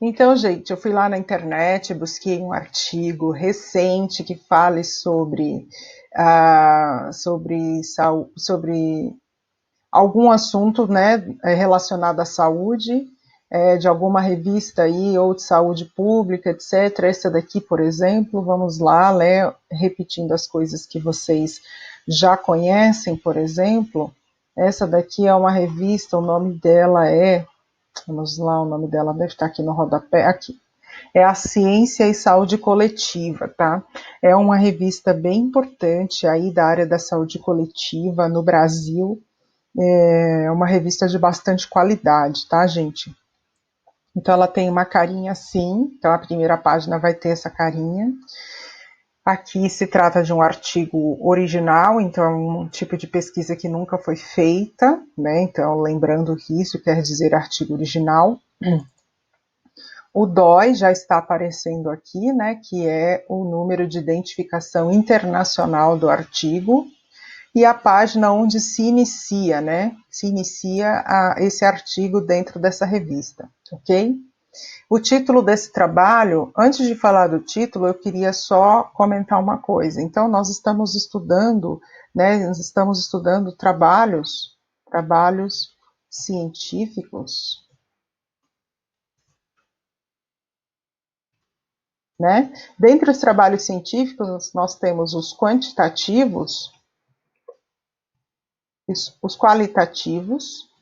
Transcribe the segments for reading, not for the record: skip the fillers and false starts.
Então, gente, eu fui lá na internet, busquei um artigo recente que fale sobre algum assunto, né, relacionado à saúde, de alguma revista aí, ou de saúde pública, etc. Essa daqui, por exemplo, vamos lá, né, repetindo as coisas que vocês já conhecem, por exemplo, essa daqui é uma revista, o nome dela vamos lá, o nome dela deve estar aqui no rodapé, aqui. É a Ciência e Saúde Coletiva, tá? É uma revista bem importante aí da área da saúde coletiva no Brasil. É uma revista de bastante qualidade, tá, gente? Então ela tem uma carinha assim, então a primeira página vai ter essa carinha. Aqui se trata de um artigo original, então é um tipo de pesquisa que nunca foi feita, né? Então, lembrando que isso quer dizer artigo original. O DOI já está aparecendo aqui, né? Que é o número de identificação internacional do artigo. E a página onde se inicia, né? Se inicia esse artigo dentro dessa revista, ok? O título desse trabalho, antes de falar do título, eu queria só comentar uma coisa. Então, nós estamos estudando, né? Nós estamos estudando trabalhos científicos, né? Dentre os trabalhos científicos, nós temos os quantitativos, os qualitativos,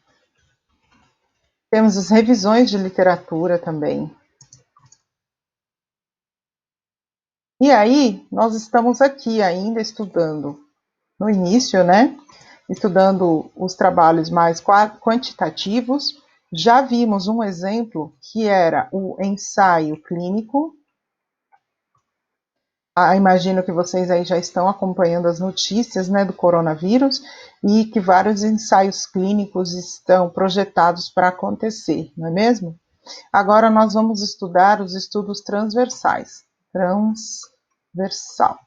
temos as revisões de literatura também. E aí, nós estamos aqui ainda estudando, no início, né? Estudando os trabalhos mais quantitativos. Já vimos um exemplo que era o ensaio clínico. Imagino que vocês aí já estão acompanhando as notícias, né, do coronavírus e que vários ensaios clínicos estão projetados para acontecer, não é mesmo? Agora nós vamos estudar os estudos transversais. Transversal,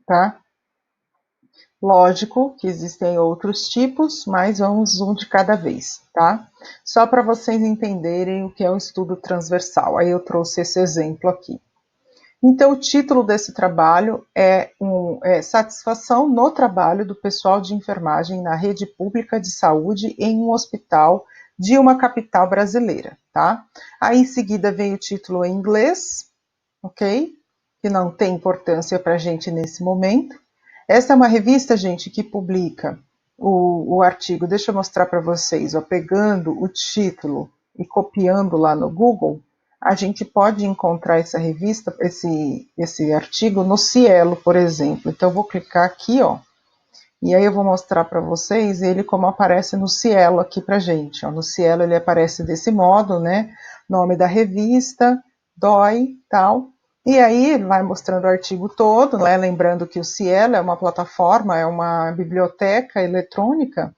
tá? Lógico que existem outros tipos, mas vamos um de cada vez, tá? Só para vocês entenderem o que é um estudo transversal. Aí eu trouxe esse exemplo aqui. Então, o título desse trabalho é Satisfação no trabalho do pessoal de enfermagem na rede pública de saúde em um hospital de uma capital brasileira, tá? Aí, em seguida, vem o título em inglês, ok? Que não tem importância para a gente nesse momento. Essa é uma revista, gente, que publica o artigo. Deixa eu mostrar para vocês, ó, pegando o título e copiando lá no Google, a gente pode encontrar essa revista, esse artigo no Cielo, por exemplo. Então, eu vou clicar aqui, ó, e aí eu vou mostrar para vocês ele como aparece no Cielo aqui para gente. Ó. No Cielo ele aparece desse modo, né? Nome da revista, DOI, tal. E aí vai mostrando o artigo todo, né? Lembrando que o Cielo é uma plataforma, é uma biblioteca eletrônica,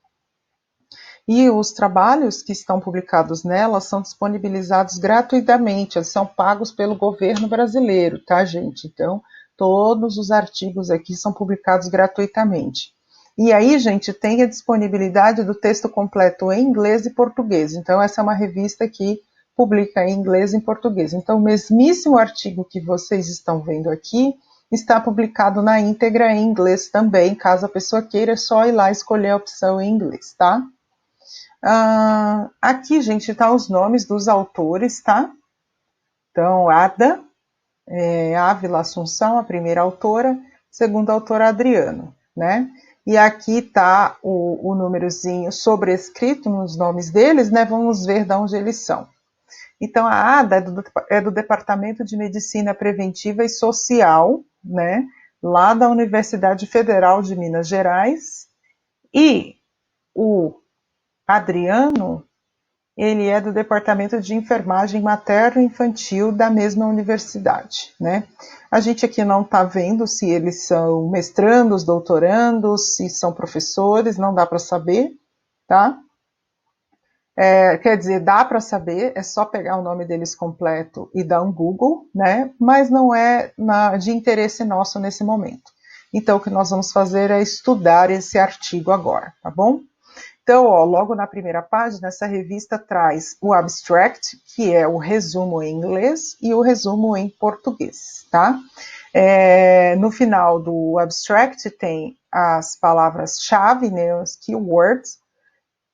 e os trabalhos que estão publicados nela são disponibilizados gratuitamente, eles são pagos pelo governo brasileiro, tá, gente? Então, todos os artigos aqui são publicados gratuitamente. E aí, gente, tem a disponibilidade do texto completo em inglês e português. Então, essa é uma revista que publica em inglês e em português. Então, o mesmíssimo artigo que vocês estão vendo aqui está publicado na íntegra em inglês também. Caso a pessoa queira, é só ir lá escolher a opção em inglês, tá? Aqui, gente, tá os nomes dos autores, tá? Então, Ada, Ávila Assunção, a primeira autora, segunda autora Adriano, né? E aqui tá o númerozinho sobrescrito nos nomes deles, né? Vamos ver de onde eles são. Então, a Ada é do Departamento de Medicina Preventiva e Social, né? Lá da Universidade Federal de Minas Gerais. E o Adriano, ele é do Departamento de Enfermagem Materno-Infantil da mesma universidade, né? A gente aqui não está vendo se eles são mestrandos, doutorandos, se são professores, não dá para saber, tá? Quer dizer, dá para saber, é só pegar o nome deles completo e dar um Google, né? Mas não é de interesse nosso nesse momento. Então, o que nós vamos fazer é estudar esse artigo agora, tá bom? Então, ó, logo na primeira página, essa revista traz o abstract, que é o resumo em inglês, e o resumo em português, tá? No final do abstract tem as palavras-chave, né, os keywords,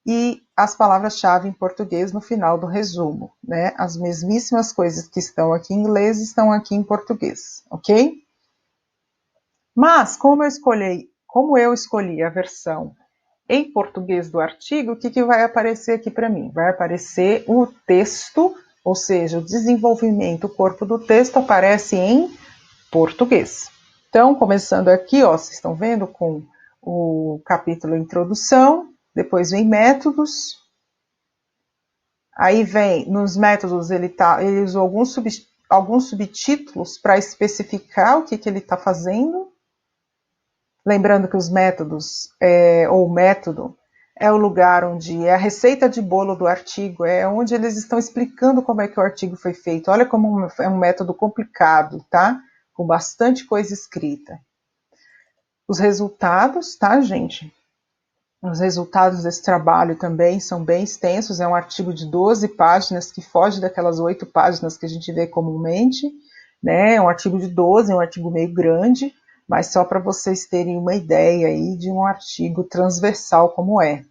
e as palavras-chave em português no final do resumo, né? As mesmíssimas coisas que estão aqui em inglês estão aqui em português, ok? Mas, como eu escolhi a versão em português do artigo, o que vai aparecer aqui para mim? Vai aparecer o texto, ou seja, o desenvolvimento, o corpo do texto aparece em português. Então, começando aqui, ó, vocês estão vendo com o capítulo Introdução, depois vem métodos, aí vem, nos métodos, ele usou alguns subtítulos para especificar o que ele está fazendo. Lembrando que os métodos, ou método, é o lugar onde é a receita de bolo do artigo, é onde eles estão explicando como é que o artigo foi feito. Olha como é um método complicado, tá? Com bastante coisa escrita. Os resultados, tá, gente? Os resultados desse trabalho também são bem extensos, é um artigo de 12 páginas, que foge daquelas 8 páginas que a gente vê comumente, né? É um artigo de 12, é um artigo meio grande, mas só para vocês terem uma ideia aí de um artigo transversal como é.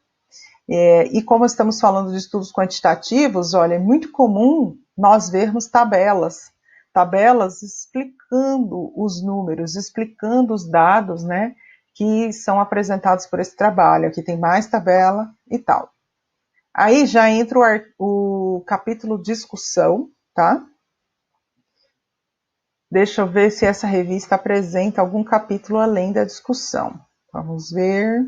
E como estamos falando de estudos quantitativos, olha, é muito comum nós vermos tabelas explicando os números, explicando os dados, né, que são apresentados por esse trabalho. Aqui tem mais tabela e tal. Aí já entra o capítulo discussão, tá? Deixa eu ver se essa revista apresenta algum capítulo além da discussão. Vamos ver.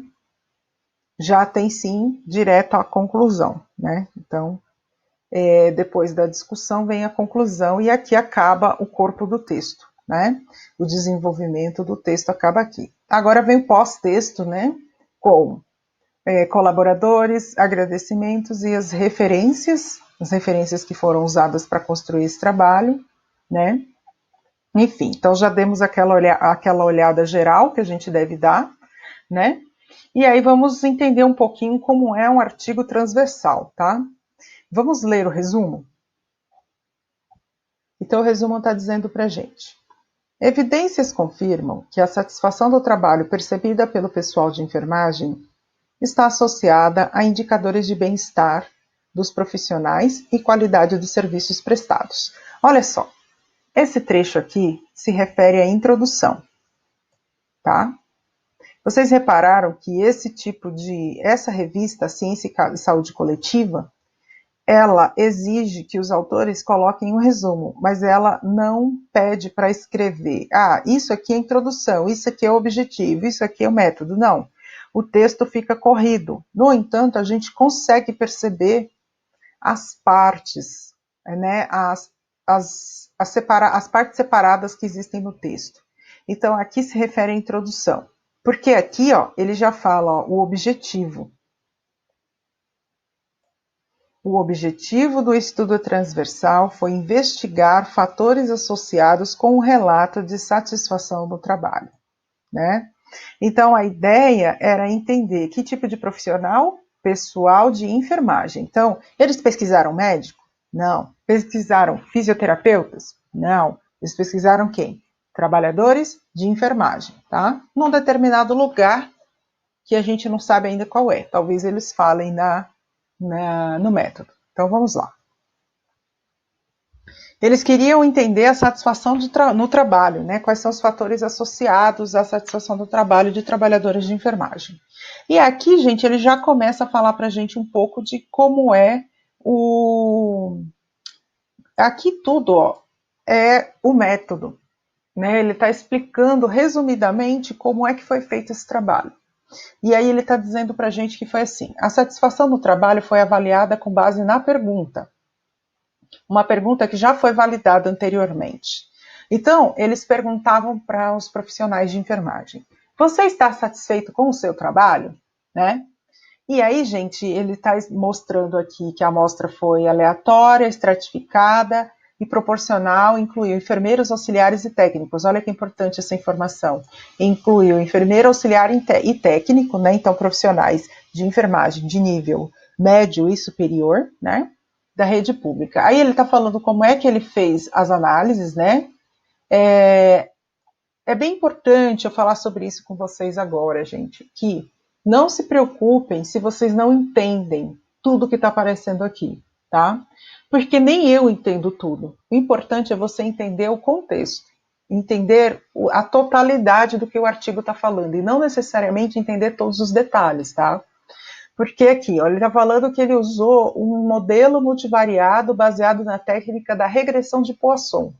Já tem sim, direto à conclusão, né? Então, depois da discussão vem a conclusão e aqui acaba o corpo do texto, né? O desenvolvimento do texto acaba aqui. Agora vem o pós-texto, né? Com colaboradores, agradecimentos e as referências que foram usadas para construir esse trabalho, né? Enfim, então já demos aquela olhada geral que a gente deve dar, né? E aí vamos entender um pouquinho como é um artigo transversal, tá? Vamos ler o resumo? Então o resumo está dizendo para a gente. Evidências confirmam que a satisfação do trabalho percebida pelo pessoal de enfermagem está associada a indicadores de bem-estar dos profissionais e qualidade dos serviços prestados. Olha só, esse trecho aqui se refere à introdução, tá? Vocês repararam que essa revista, Ciência e Saúde Coletiva, ela exige que os autores coloquem um resumo, mas ela não pede para escrever, isso aqui é a introdução, isso aqui é o objetivo, isso aqui é o método. Não, o texto fica corrido. No entanto, a gente consegue perceber as partes, né, as partes separadas que existem no texto. Então, aqui se refere à introdução. Porque aqui, ó, ele já fala, ó, o objetivo. O objetivo do estudo transversal foi investigar fatores associados com o relato de satisfação do trabalho, né? Então, a ideia era entender que tipo de profissional? Pessoal de enfermagem. Então, eles pesquisaram médico? Não. Pesquisaram fisioterapeutas? Não. Eles pesquisaram quem? Trabalhadores de enfermagem, tá? Num determinado lugar que a gente não sabe ainda qual é. Talvez eles falem no método. Então, vamos lá. Eles queriam entender a satisfação no trabalho, né? Quais são os fatores associados à satisfação do trabalho de trabalhadores de enfermagem. E aqui, gente, ele já começa a falar para a gente um pouco de como é Aqui tudo, ó, é o método, né? Ele está explicando resumidamente como é que foi feito esse trabalho. E aí ele está dizendo para a gente que foi assim: a satisfação no trabalho foi avaliada com base na pergunta. Uma pergunta que já foi validada anteriormente. Então, eles perguntavam para os profissionais de enfermagem: você está satisfeito com o seu trabalho? Né? E aí, gente, ele está mostrando aqui que a amostra foi aleatória, estratificada, e proporcional incluiu enfermeiros, auxiliares e técnicos. Olha que importante essa informação. Incluiu enfermeiro, auxiliar e técnico, né? Então, profissionais de enfermagem de nível médio e superior, né? Da rede pública. Aí ele está falando como é que ele fez as análises, né? É bem importante eu falar sobre isso com vocês agora, gente, que não se preocupem se vocês não entendem tudo que está aparecendo aqui, tá? Porque nem eu entendo tudo. O importante é você entender o contexto, entender a totalidade do que o artigo está falando, e não necessariamente entender todos os detalhes, tá? Porque aqui, ó, ele está falando que ele usou um modelo multivariado baseado na técnica da regressão de Poisson.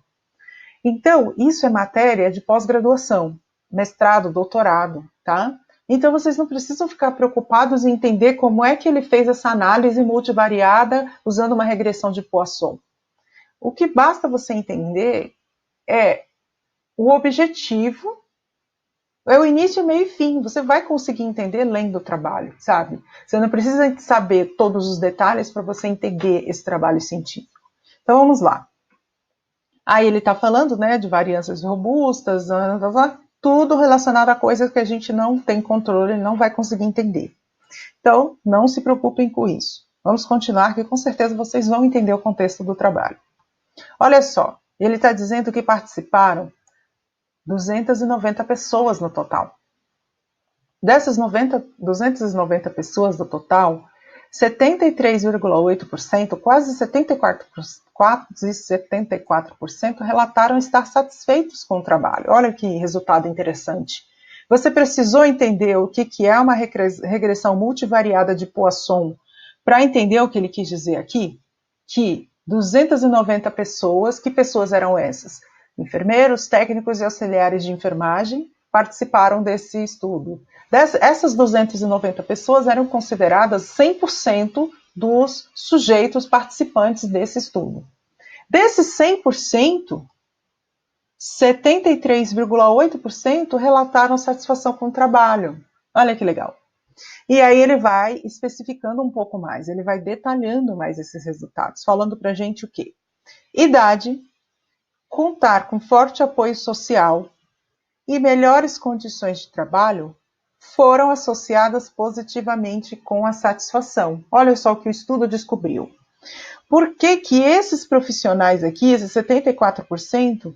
Então, isso é matéria de pós-graduação, mestrado, doutorado, tá? Então, vocês não precisam ficar preocupados em entender como é que ele fez essa análise multivariada usando uma regressão de Poisson. O que basta você entender é o objetivo, é o início, meio e fim. Você vai conseguir entender lendo o trabalho, sabe? Você não precisa saber todos os detalhes para você entender esse trabalho científico. Então, vamos lá. Aí ele está falando, né, de variâncias robustas, tudo relacionado a coisas que a gente não tem controle e não vai conseguir entender. Então, não se preocupem com isso. Vamos continuar, que com certeza vocês vão entender o contexto do trabalho. Olha só, ele está dizendo que participaram 290 pessoas no total. Dessas 290 pessoas do total, 73,8%, quase 74% relataram estar satisfeitos com o trabalho. Olha que resultado interessante. Você precisou entender o que é uma regressão multivariada de Poisson para entender o que ele quis dizer aqui? Que 290 pessoas, que pessoas eram essas? Enfermeiros, técnicos e auxiliares de enfermagem participaram desse estudo. Essas 290 pessoas eram consideradas 100% dos sujeitos participantes desse estudo. Desses 100%, 73,8% relataram satisfação com o trabalho. Olha que legal. E aí ele vai especificando um pouco mais, ele vai detalhando mais esses resultados, falando para a gente o quê? Idade, contar com forte apoio social e melhores condições de trabalho foram associadas positivamente com a satisfação. Olha só o que o estudo descobriu. Por que que esses profissionais aqui, esses 74%,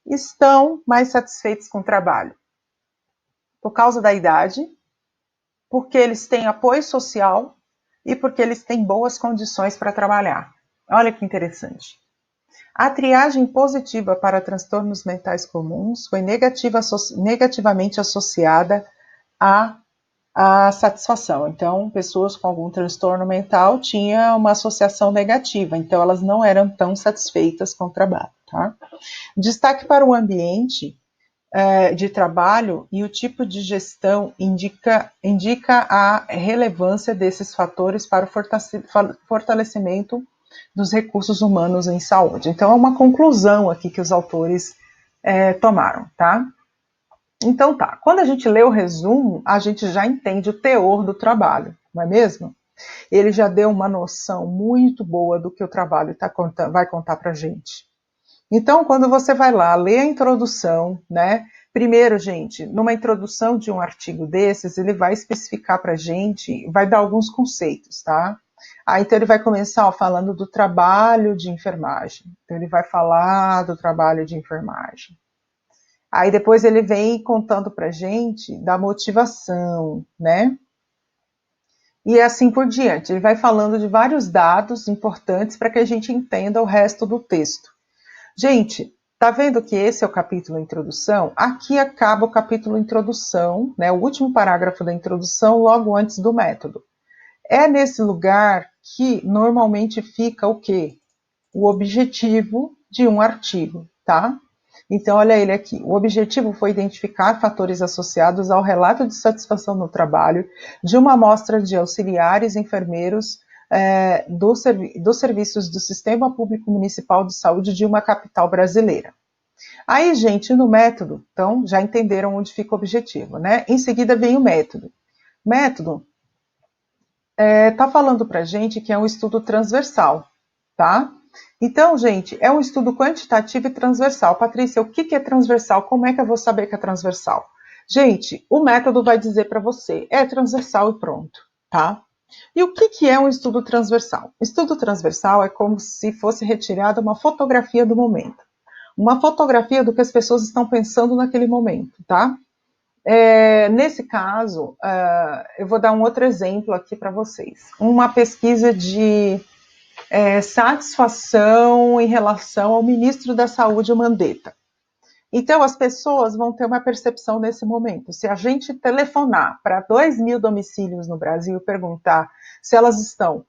estão mais satisfeitos com o trabalho? Por causa da idade, porque eles têm apoio social e porque eles têm boas condições para trabalhar. Olha que interessante. A triagem positiva para transtornos mentais comuns foi negativamente associada à satisfação. Então, pessoas com algum transtorno mental tinham uma associação negativa, então elas não eram tão satisfeitas com o trabalho. Tá? Destaque para o ambiente de trabalho e o tipo de gestão indica a relevância desses fatores para o fortalecimento dos recursos humanos em saúde. Então, é uma conclusão aqui que os autores tomaram, tá? Então tá, quando a gente lê o resumo, a gente já entende o teor do trabalho, não é mesmo? Ele já deu uma noção muito boa do que o trabalho vai contar pra gente. Então, quando você vai lá ler a introdução, né? Primeiro, gente, numa introdução de um artigo desses, ele vai especificar pra gente, vai dar alguns conceitos, tá? Então ele vai começar falando do trabalho de enfermagem. Então ele vai falar do trabalho de enfermagem. Aí depois ele vem contando pra gente da motivação, né? E assim por diante. Ele vai falando de vários dados importantes para que a gente entenda o resto do texto. Gente, tá vendo que esse é o capítulo introdução? Aqui acaba o capítulo introdução, né? O último parágrafo da introdução, logo antes do método. É nesse lugar que normalmente fica o quê? O objetivo de um artigo, tá? Então, olha ele aqui. O objetivo foi identificar fatores associados ao relato de satisfação no trabalho de uma amostra de auxiliares, enfermeiros dos serviços do Sistema Público Municipal de Saúde de uma capital brasileira. Aí, gente, no método, então, já entenderam onde fica o objetivo, né? Em seguida vem o método. Método tá falando pra gente que é um estudo transversal, tá? Então, gente, é um estudo quantitativo e transversal. Patrícia, o que é transversal? Como é que eu vou saber que é transversal? Gente, o método vai dizer para você, é transversal e pronto, tá? E o que é um estudo transversal? Estudo transversal é como se fosse retirada uma fotografia do momento. Uma fotografia do que as pessoas estão pensando naquele momento, tá? Nesse caso, eu vou dar um outro exemplo aqui para vocês. Uma pesquisa de satisfação em relação ao ministro da Saúde, Mandetta. Então, as pessoas vão ter uma percepção nesse momento. Se a gente telefonar para 2.000 domicílios no Brasil e perguntar se elas estão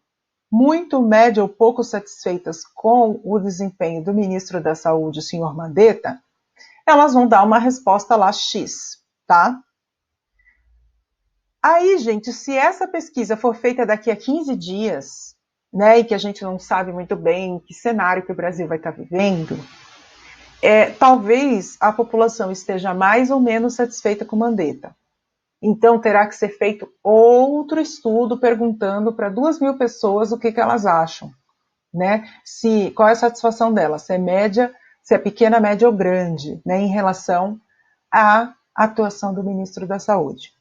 muito, média ou pouco satisfeitas com o desempenho do ministro da Saúde, o senhor Mandetta, elas vão dar uma resposta lá X, tá? Aí, gente, se essa pesquisa for feita daqui a 15 dias, né, e que a gente não sabe muito bem que cenário que o Brasil vai estar vivendo, talvez a população esteja mais ou menos satisfeita com Mandetta. Então, terá que ser feito outro estudo perguntando para 2.000 pessoas o que elas acham, né? Qual é a satisfação delas, se é média, se é pequena, média ou grande, né, em relação à atuação do ministro da Saúde.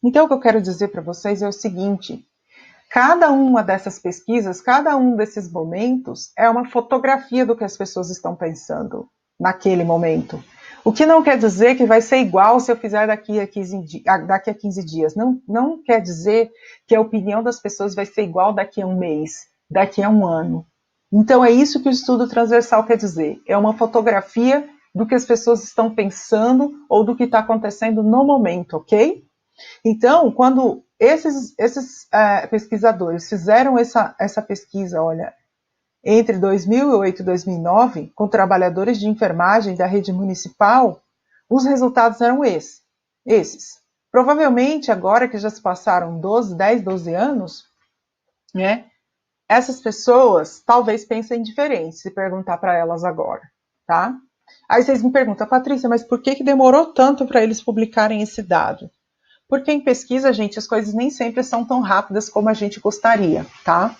Então, o que eu quero dizer para vocês é o seguinte: cada uma dessas pesquisas, cada um desses momentos é uma fotografia do que as pessoas estão pensando naquele momento. O que não quer dizer que vai ser igual se eu fizer daqui a 15 dias. Não quer dizer que a opinião das pessoas vai ser igual daqui a um mês, daqui a um ano. Então é isso que o estudo transversal quer dizer. É uma fotografia do que as pessoas estão pensando ou do que está acontecendo no momento, ok? Então, quando esses pesquisadores fizeram essa pesquisa, olha, entre 2008 e 2009, com trabalhadores de enfermagem da rede municipal, os resultados eram esses. Provavelmente, agora que já se passaram 10, 12 anos, né, essas pessoas talvez pensem diferente, se perguntar para elas agora, tá? Aí vocês me perguntam, Patrícia, mas por que demorou tanto para eles publicarem esse dado? Porque em pesquisa, gente, as coisas nem sempre são tão rápidas como a gente gostaria, tá?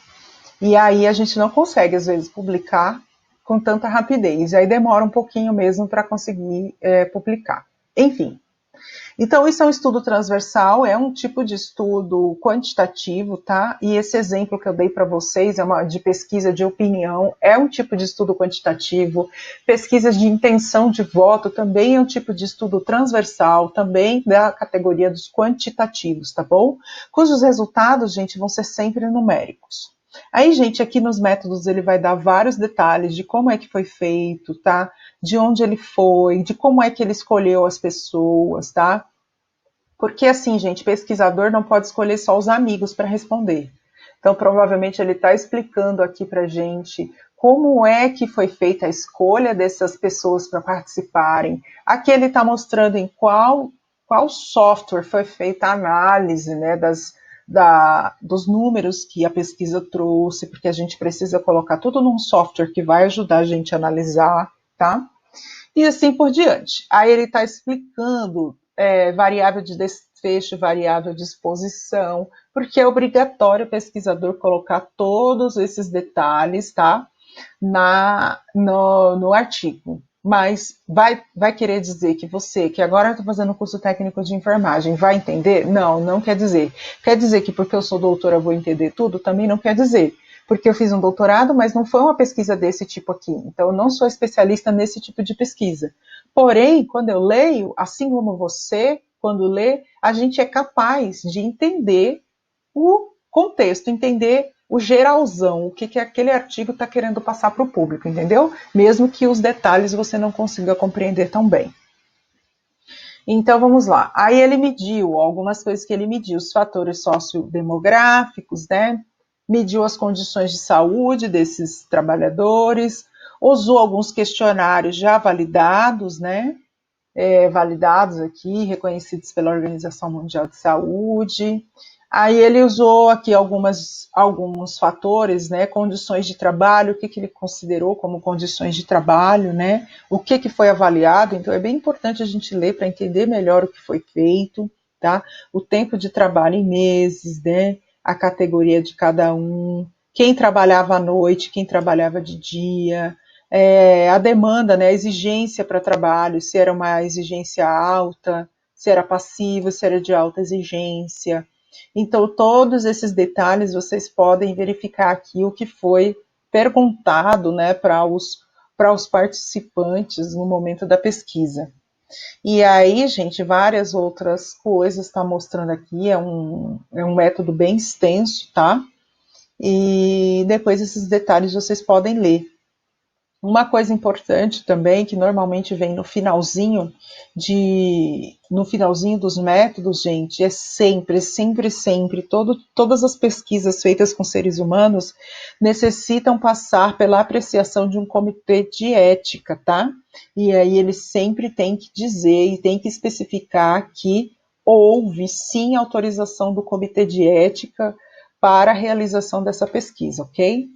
E aí a gente não consegue, às vezes, publicar com tanta rapidez. E aí demora um pouquinho mesmo para conseguir publicar. Enfim. Então, isso é um estudo transversal, é um tipo de estudo quantitativo, tá? E esse exemplo que eu dei para vocês de pesquisa de opinião, é um tipo de estudo quantitativo. Pesquisas de intenção de voto também é um tipo de estudo transversal, também da categoria dos quantitativos, tá bom? Cujos resultados, gente, vão ser sempre numéricos. Aí, gente, aqui nos métodos ele vai dar vários detalhes de como é que foi feito, tá? De onde ele foi, de como é que ele escolheu as pessoas, tá? Porque assim, gente, pesquisador não pode escolher só os amigos para responder. Então, provavelmente ele está explicando aqui para gente como é que foi feita a escolha dessas pessoas para participarem. Aqui ele está mostrando em qual software foi feita a análise, né, dos números que a pesquisa trouxe, porque a gente precisa colocar tudo num software que vai ajudar a gente a analisar, tá? E assim por diante. Aí ele está explicando variável de desfecho, variável de exposição, porque é obrigatório o pesquisador colocar todos esses detalhes, tá? No artigo. Mas vai querer dizer que você, que agora está fazendo curso técnico de enfermagem, vai entender? Não quer dizer. Quer dizer que porque eu sou doutora eu vou entender tudo? Também não quer dizer. Porque eu fiz um doutorado, mas não foi uma pesquisa desse tipo aqui. Então, eu não sou especialista nesse tipo de pesquisa. Porém, quando eu leio, assim como você, quando lê, a gente é capaz de entender o contexto, entender o geralzão, o que aquele artigo está querendo passar para o público, entendeu? Mesmo que os detalhes você não consiga compreender tão bem. Então, vamos lá. Aí ele mediu algumas coisas que ele mediu, os fatores sociodemográficos, né? Mediu as condições de saúde desses trabalhadores, usou alguns questionários já validados, né? Validados aqui, reconhecidos pela Organização Mundial de Saúde. Aí ele usou aqui alguns fatores, né, condições de trabalho, o que ele considerou como condições de trabalho, né, o que foi avaliado. Então é bem importante a gente ler para entender melhor o que foi feito, tá? O tempo de trabalho em meses, né, a categoria de cada um, quem trabalhava à noite, quem trabalhava de dia, a demanda, né, a exigência para trabalho, se era uma exigência alta, se era passivo, se era de alta exigência. Então, todos esses detalhes vocês podem verificar aqui o que foi perguntado, né, para os participantes no momento da pesquisa. E aí, gente, várias outras coisas está mostrando aqui, é um método bem extenso, tá? E depois esses detalhes vocês podem ler. Uma coisa importante também, que normalmente vem no finalzinho dos métodos, gente, é sempre, todas as pesquisas feitas com seres humanos necessitam passar pela apreciação de um comitê de ética, tá? E aí eles sempre têm que dizer e têm que especificar que houve sim autorização do comitê de ética para a realização dessa pesquisa, ok?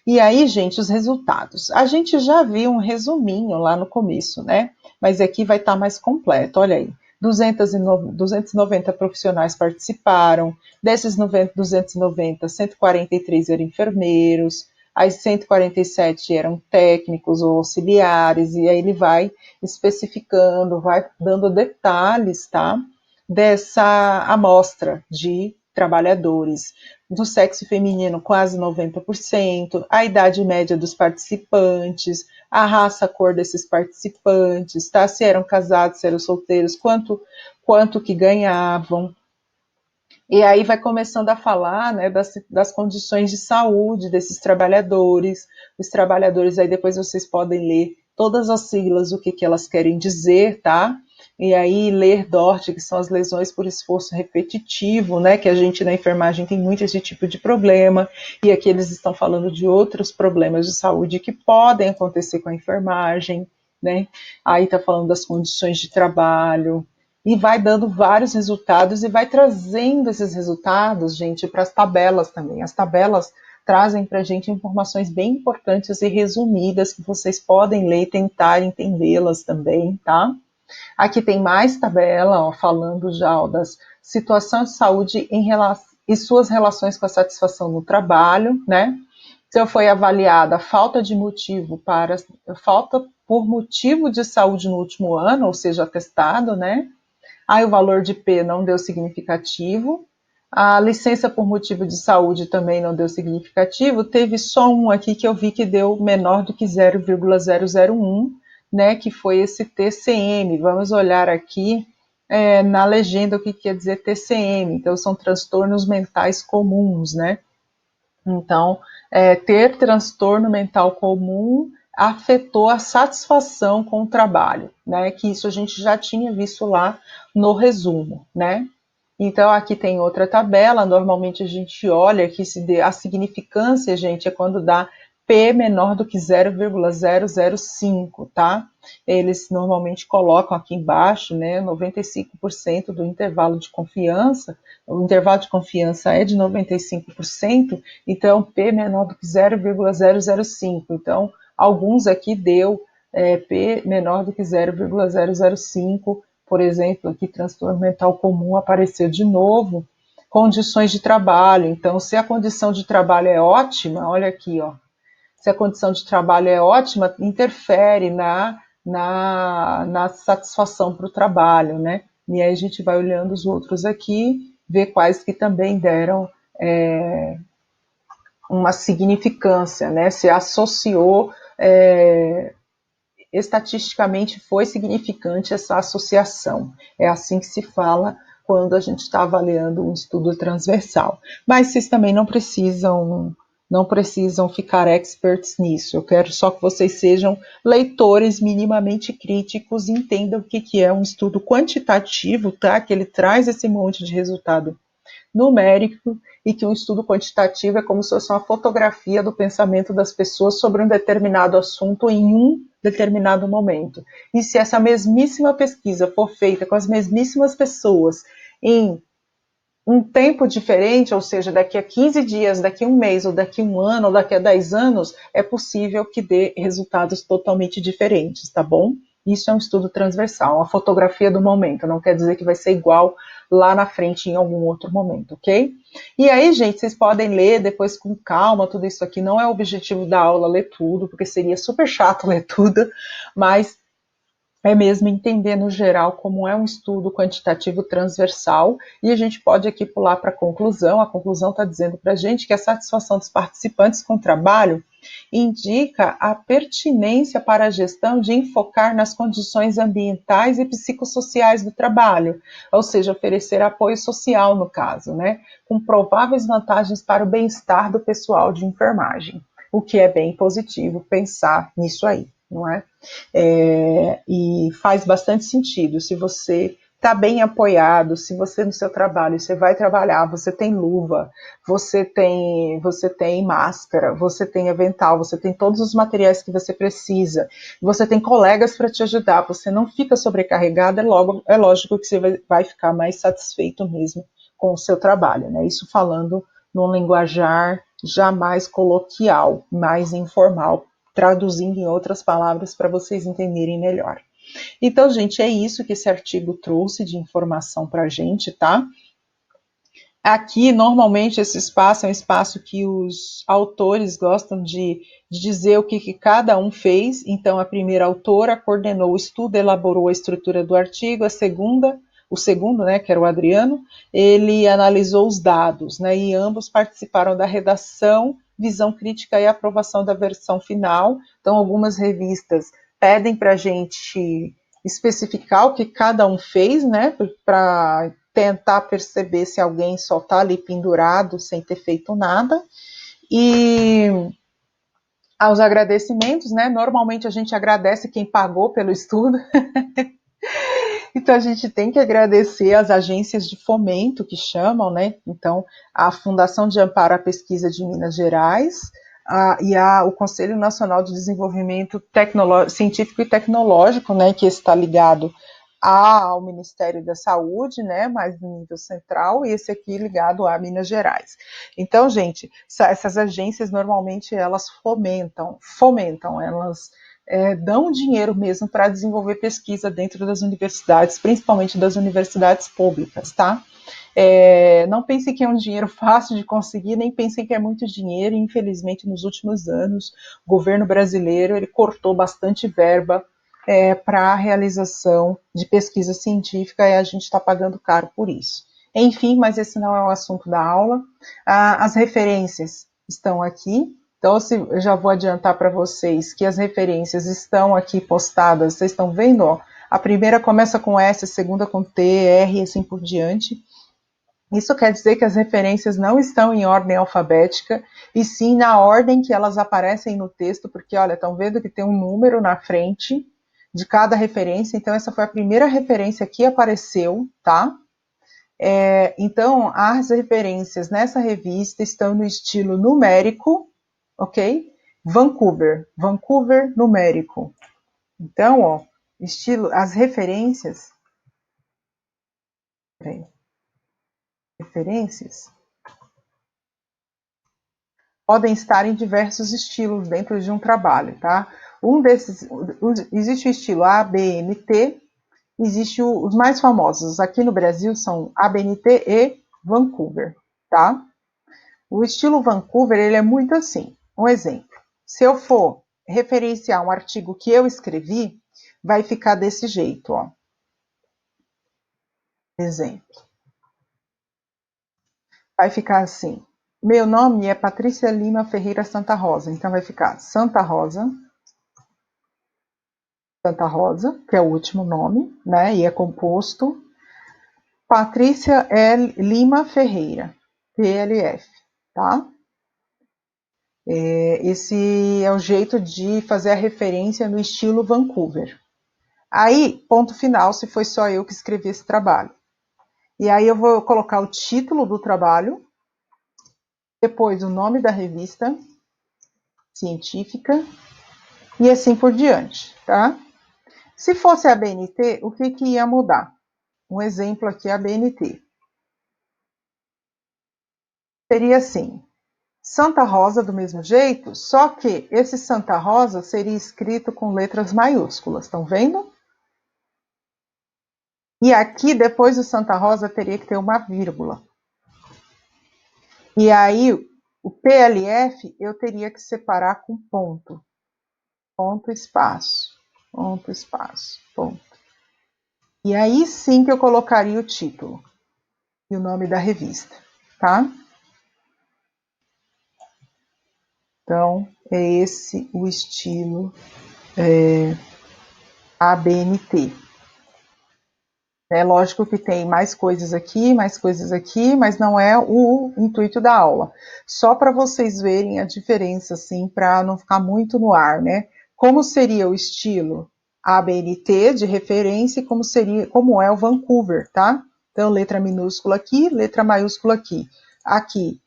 E aí, gente, os resultados. A gente já viu um resuminho lá no começo, né? Mas aqui vai estar mais completo. Olha aí. 290 profissionais participaram, desses 290, 143 eram enfermeiros, as 147 eram técnicos ou auxiliares, e aí ele vai especificando, vai dando detalhes, tá? Dessa amostra de trabalhadores. Do sexo feminino, quase 90%, a idade média dos participantes, a raça, a cor desses participantes, tá? Se eram casados, se eram solteiros, quanto que ganhavam. E aí vai começando a falar, né, das condições de saúde desses trabalhadores. Os trabalhadores, aí depois vocês podem ler todas as siglas, o que, que elas querem dizer, tá? E aí ler DORT, que são as lesões por esforço repetitivo, né, que a gente na enfermagem tem muito esse tipo de problema, e aqui eles estão falando de outros problemas de saúde que podem acontecer com a enfermagem, né? Aí está falando das condições de trabalho, e vai dando vários resultados e vai trazendo esses resultados, gente, para as tabelas também. As tabelas trazem para a gente informações bem importantes e resumidas que vocês podem ler e tentar entendê-las também, tá? Aqui tem mais tabela, ó, falando já ó, das situações de saúde e suas relações com a satisfação no trabalho, né? Então foi avaliada a falta de motivo para falta por motivo de saúde no último ano, ou seja, atestado, né? Aí o valor de P não deu significativo. A licença por motivo de saúde também não deu significativo. Teve só um aqui que eu vi que deu menor do que 0,001, né, que foi esse TCM. Vamos olhar aqui na legenda o que quer dizer TCM. Então, são transtornos mentais comuns, né? Então, ter transtorno mental comum afetou a satisfação com o trabalho, né? Que isso a gente já tinha visto lá no resumo, né? Então, aqui tem outra tabela, normalmente a gente olha que a significância, gente, é quando dá P menor do que 0,005, tá? Eles normalmente colocam aqui embaixo, né, 95% do intervalo de confiança, o intervalo de confiança é de 95%, então P menor do que 0,005. Então, alguns aqui deu P menor do que 0,005, por exemplo, aqui transtorno mental comum apareceu de novo, condições de trabalho. Então, se a condição de trabalho é ótima, olha aqui, ó, se a condição de trabalho é ótima, interfere na satisfação para o trabalho, né? E aí a gente vai olhando os outros aqui, ver quais que também deram uma significância, né? Se associou, estatisticamente foi significante essa associação. É assim que se fala quando a gente está avaliando um estudo transversal. Mas vocês também não precisam ficar experts nisso. Eu quero só que vocês sejam leitores minimamente críticos e entendam o que é um estudo quantitativo, tá? Que ele traz esse monte de resultado numérico e que um estudo quantitativo é como se fosse uma fotografia do pensamento das pessoas sobre um determinado assunto em um determinado momento. E se essa mesmíssima pesquisa for feita com as mesmíssimas pessoas em um tempo diferente, ou seja, daqui a 15 dias, daqui a um mês, ou daqui a um ano, ou daqui a 10 anos, é possível que dê resultados totalmente diferentes, tá bom? Isso é um estudo transversal, a fotografia do momento, não quer dizer que vai ser igual lá na frente em algum outro momento, ok? E aí, gente, vocês podem ler depois com calma tudo isso aqui, não é o objetivo da aula ler tudo, porque seria super chato ler tudo, mas é mesmo entender no geral como é um estudo quantitativo transversal, e a gente pode aqui pular para a conclusão. A conclusão está dizendo para a gente que a satisfação dos participantes com o trabalho indica a pertinência para a gestão de enfocar nas condições ambientais e psicossociais do trabalho, ou seja, oferecer apoio social no caso, né, com prováveis vantagens para o bem-estar do pessoal de enfermagem, o que é bem positivo pensar nisso aí, não é? E faz bastante sentido. Se você está bem apoiado, se você no seu trabalho, você vai trabalhar, você tem luva, você tem máscara, você tem avental, você tem todos os materiais que você precisa, você tem colegas para te ajudar, você não fica sobrecarregado, é lógico que você vai ficar mais satisfeito mesmo com o seu trabalho, né? Isso falando num linguajar jamais coloquial, mais informal, traduzindo em outras palavras para vocês entenderem melhor. Então, gente, é isso que esse artigo trouxe de informação para a gente, tá? Aqui, normalmente, esse espaço é um espaço que os autores gostam de dizer o que cada um fez. Então, a primeira autora coordenou o estudo, elaborou a estrutura do artigo, o segundo, né, que era o Adriano, ele analisou os dados, né, e ambos participaram da redação, visão crítica e aprovação da versão final. Então, algumas revistas pedem para a gente especificar o que cada um fez, né, para tentar perceber se alguém só está ali pendurado sem ter feito nada. E aos agradecimentos, né? Normalmente a gente agradece quem pagou pelo estudo. Então a gente tem que agradecer as agências de fomento que chamam, né? Então, a Fundação de Amparo à Pesquisa de Minas Gerais o Conselho Nacional de Desenvolvimento Científico e Tecnológico, né? Que está ligado ao Ministério da Saúde, né, mais no nível central, e esse aqui ligado a Minas Gerais. Então, gente, essas agências normalmente elas fomentam, elas dão dinheiro mesmo para desenvolver pesquisa dentro das universidades, principalmente das universidades públicas, tá? Não pensem que é um dinheiro fácil de conseguir, nem pensem que é muito dinheiro, e infelizmente nos últimos anos o governo brasileiro ele cortou bastante verba para a realização de pesquisa científica, e a gente está pagando caro por isso. Enfim, mas esse não é o assunto da aula. As referências estão aqui, então eu já vou adiantar para vocês que as referências estão aqui postadas, vocês estão vendo? Ó, a primeira começa com S, a segunda com T, R e assim por diante. Isso quer dizer que as referências não estão em ordem alfabética, e sim na ordem que elas aparecem no texto, porque, olha, estão vendo que tem um número na frente de cada referência, então essa foi a primeira referência que apareceu, tá? Então, as referências nessa revista estão no estilo numérico, ok? Vancouver numérico. Então, ó, as referências podem estar em diversos estilos dentro de um trabalho, tá? Existe o estilo ABNT, existe os mais famosos aqui no Brasil são ABNT e Vancouver, tá? O estilo Vancouver, ele é muito assim. Um exemplo, se eu for referenciar um artigo que eu escrevi, vai ficar desse jeito, ó. Exemplo. Vai ficar assim. Meu nome é Patrícia Lima Ferreira Santa Rosa, então vai ficar Santa Rosa, que é o último nome, né? E é composto. Patrícia L. Lima Ferreira, PLF, tá? Esse é o jeito de fazer a referência no estilo Vancouver. Aí, ponto final, se foi só eu que escrevi esse trabalho. E aí eu vou colocar o título do trabalho, depois o nome da revista científica e assim por diante, tá? Se fosse a BNT, o que ia mudar? Um exemplo aqui é a BNT. Seria assim, Santa Rosa do mesmo jeito, só que esse Santa Rosa seria escrito com letras maiúsculas, estão vendo? E aqui, depois do Santa Rosa, teria que ter uma vírgula. E aí, o PLF eu teria que separar com ponto. Ponto, espaço. Ponto, espaço. Ponto. E aí sim que eu colocaria o título e o nome da revista, tá? Então, é esse o estilo ABNT. É lógico que tem mais coisas aqui, mas não é o intuito da aula. Só para vocês verem a diferença, assim, para não ficar muito no ar, né? Como seria o estilo ABNT de referência e como é o Vancouver, tá? Então, letra minúscula aqui, letra maiúscula aqui. Aqui,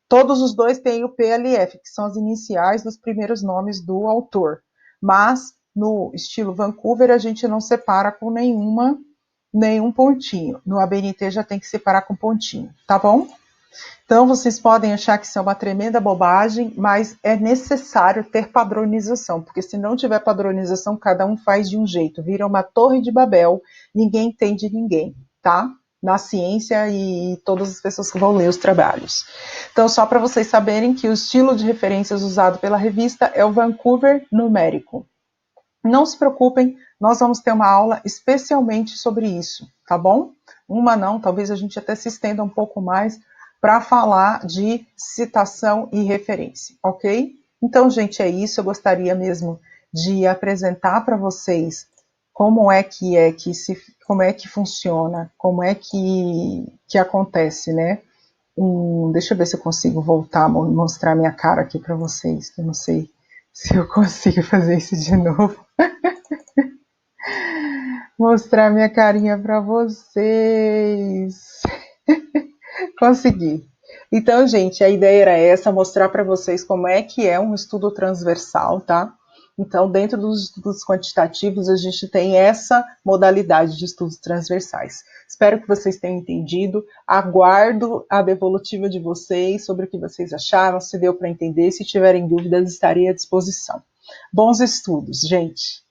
todos os dois têm o PLF, que são as iniciais dos primeiros nomes do autor. Mas, no estilo Vancouver, a gente não separa com nenhum pontinho. No ABNT já tem que separar com pontinho, tá bom? Então, vocês podem achar que isso é uma tremenda bobagem, mas é necessário ter padronização, porque se não tiver padronização, cada um faz de um jeito, vira uma torre de Babel, ninguém entende ninguém, tá? Na ciência e todas as pessoas que vão ler os trabalhos. Então, só para vocês saberem que o estilo de referências usado pela revista é o Vancouver numérico. Não se preocupem, nós vamos ter uma aula especialmente sobre isso, tá bom? Uma não, talvez a gente até se estenda um pouco mais para falar de citação e referência, ok? Então, gente, é isso. Eu gostaria mesmo de apresentar para vocês como é que funciona, como é que acontece, né? Deixa eu ver se eu consigo voltar, mostrar minha cara aqui para vocês, que eu não sei se eu consigo fazer isso de novo. Mostrar minha carinha para vocês. Consegui. Então, gente, a ideia era essa, mostrar para vocês como é que é um estudo transversal, tá? Então, dentro dos estudos quantitativos, a gente tem essa modalidade de estudos transversais. Espero que vocês tenham entendido. Aguardo a devolutiva de vocês sobre o que vocês acharam, se deu para entender. Se tiverem dúvidas, estarei à disposição. Bons estudos, gente!